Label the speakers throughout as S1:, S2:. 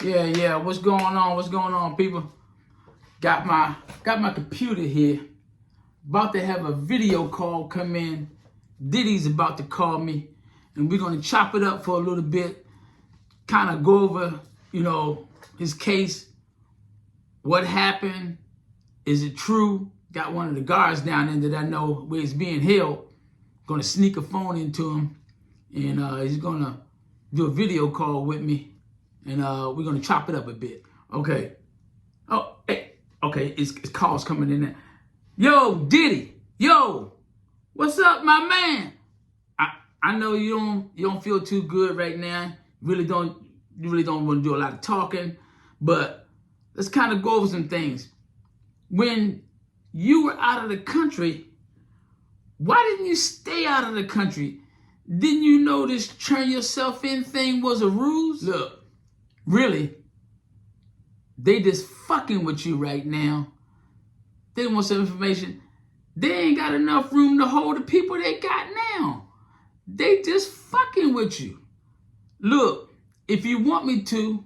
S1: Yeah. What's going on? What's going on, people? Got my computer here. About to have a video call come in. Diddy's about to call me, and we're gonna chop it up for a little bit. Kind of go over, his case. What happened? Is it true? Got one of the guards down there that I know where he's being held. Gonna sneak a phone into him, and he's gonna do a video call with me. And we're gonna chop it up a bit. Okay. Oh, hey. Okay, it's calls coming in there. Yo, Diddy. Yo, what's up, my man? I know you don't feel too good right now. You really don't want to do a lot of talking, but let's kind of go over some things. When you were out of the country, why didn't you stay out of the country? Didn't you know this turn yourself in thing was a ruse? Look. Really, they just fucking with you right now. They want some information. They ain't got enough room to hold the people they got now. They just fucking with you. Look, if you want me to,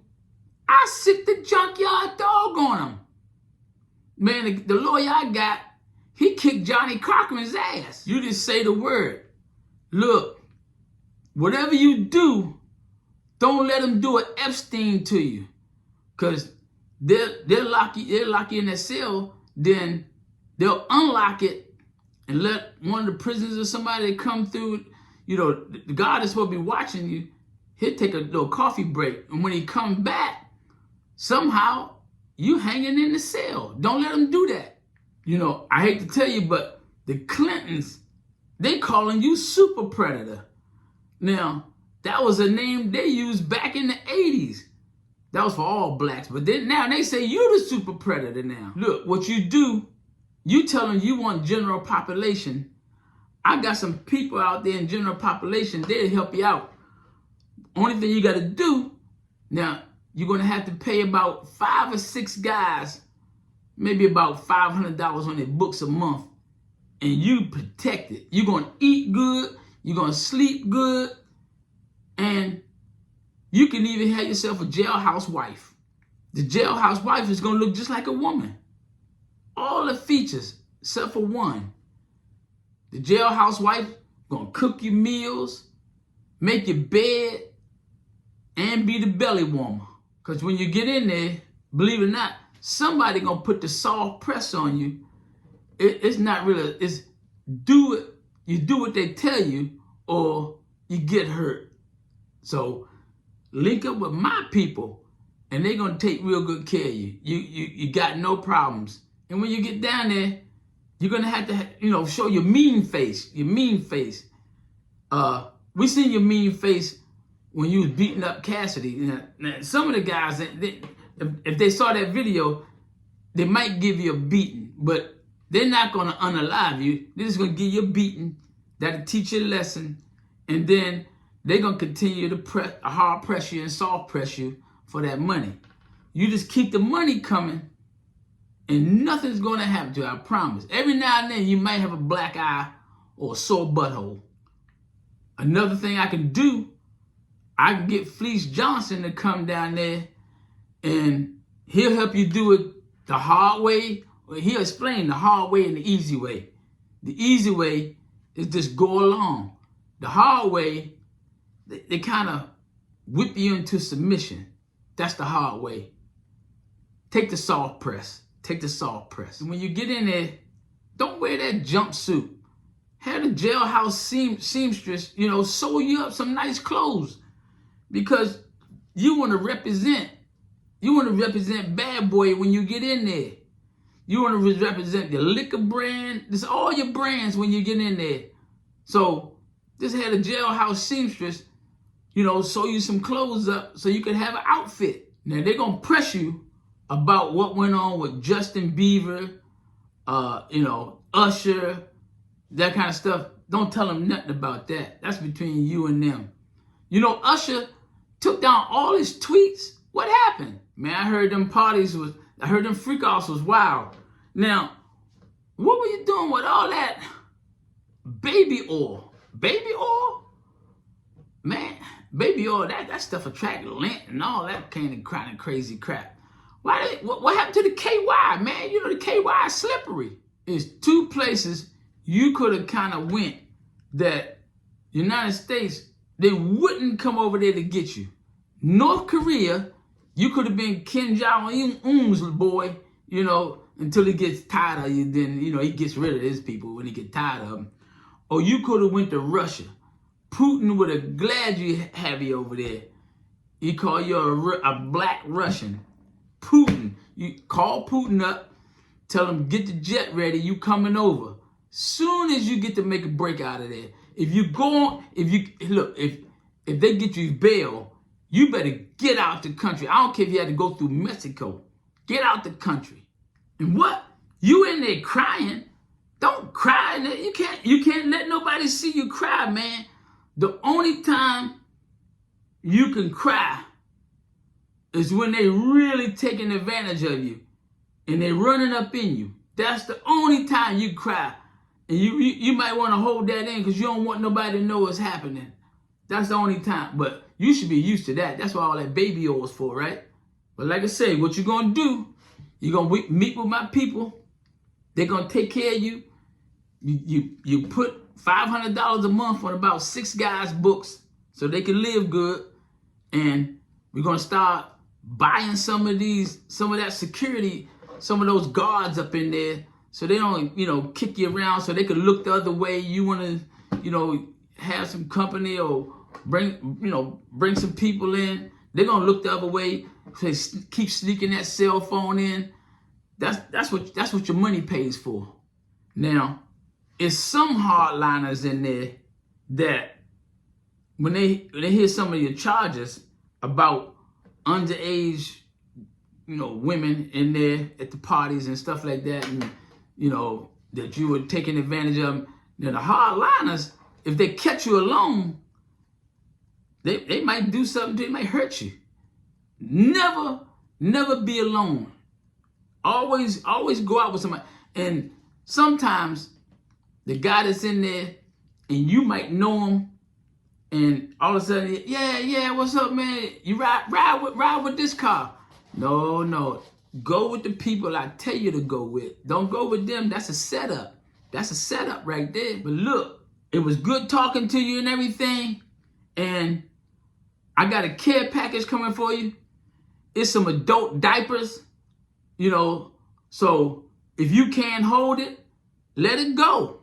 S1: I sick the junkyard dog on them. Man, the lawyer I got, he kicked Johnny Cochran's ass. You just say the word. Look, whatever you do, don't let them do an Epstein to you, because they'll lock you in that cell. Then they'll unlock it and let one of the prisoners or somebody that come through. The guy that's supposed to be watching you, he'll take a little coffee break, and when he comes back, somehow you hanging in the cell. Don't let them do that. I hate to tell you, but the Clintons, they calling you super predator. Now, that was a name they used back in the 80s. That was for all blacks. But then now they say you the super predator now. Look, what you do, you tell them you want general population. I got some people out there in general population. They'll help you out. Only thing you got to do, now, you're going to have to pay about 5 or 6 guys, maybe about $500 on their books a month. And you protect it. You're going to eat good. You're going to sleep good. And you can even have yourself a jailhouse wife. The jailhouse wife is going to look just like a woman. All the features, except for one. The jailhouse wife going to cook your meals, make your bed, and be the belly warmer. Because when you get in there, believe it or not, somebody going to put the soft press on you. It's not really, it's do it. You do what they tell you, or you get hurt. So link up with my people, and they're going to take real good care of you. You got no problems. And when you get down there, you're going to have to, show your mean face. Your mean face. We seen your mean face when you was beating up Cassidy. Now, some of the guys, if they saw that video, they might give you a beating, but they're not going to unalive you. They're just going to give you a beating. That'll teach you a lesson. And then they're going to continue to hard press you and soft press you for that money. You just keep the money coming, and nothing's going to happen to you, I promise. Every now and then, you might have a black eye or a sore butthole. Another thing I can do, I can get Fleece Johnson to come down there, and he'll help you do it the hard way. He'll explain the hard way and the easy way. The easy way is just go along. The hard way, they kind of whip you into submission. That's the hard way. Take the soft press. Take the soft press. And when you get in there, don't wear that jumpsuit. Have the jailhouse seamstress, sew you up some nice clothes. Because you want to represent Bad Boy when you get in there. You want to represent the liquor brand. It's all your brands when you get in there. So just had a jailhouse seamstress, sew you some clothes up so you can have an outfit. Now, they're going to press you about what went on with Justin Bieber, Usher, that kind of stuff. Don't tell them nothing about that. That's between you and them. Usher took down all his tweets. What happened? Man, I heard them freak-offs was wild. Now, what were you doing with all that baby oil? Baby oil? Man, baby oil, that stuff attract lint and all that kind of crazy crap. What happened to the KY, man? You know the KY is slippery. It's two places you could have kind of went that United States, they wouldn't come over there to get you. North Korea, you could have been Kim Jong-un's boy, you know, until he gets tired of you. Then, you know, he gets rid of his people when he gets tired of them. Or you could have went to Russia. Putin would have glad you have you over there. He call you a black Russian. Putin, you call Putin up, tell him get the jet ready, you coming over. Soon as you get to make a break out of there, if they get you bail, you better get out the country. I don't care if you had to go through Mexico. Get out the country. And what? You in there crying? Don't cry. You can't let nobody see you cry, man. The only time you can cry is when they really taking advantage of you and they running up in you. That's the only time you cry. And you might want to hold that in because you don't want nobody to know what's happening. That's the only time. But you should be used to that. That's what all that baby oil is for, right? But like I say, what you're going to do, you're going to meet with my people. They're going to take care of you. You put $500 a month on about 6 guys' books so they can live good. And we're going to start buying some of that security, some of those guards up in there so they don't, you know, kick you around so they can look the other way. You want to, you know, have some company or bring some people in. They're going to look the other way. They keep sneaking that cell phone in. That's what your money pays for. Now, it's some hardliners in there that when they hear some of your charges about underage, you know, women in there at the parties and stuff like that, and you know that you were taking advantage of them, then the hardliners, if they catch you alone, they might do something to you, they might hurt you. Never be alone. Always go out with somebody. And sometimes the guy that's in there, and you might know him, and all of a sudden, yeah, what's up, man? You ride with this car. No. Go with the people I tell you to go with. Don't go with them. That's a setup. That's a setup right there. But look, it was good talking to you and everything. And I got a care package coming for you. It's some adult diapers, you know. So if you can't hold it, let it go.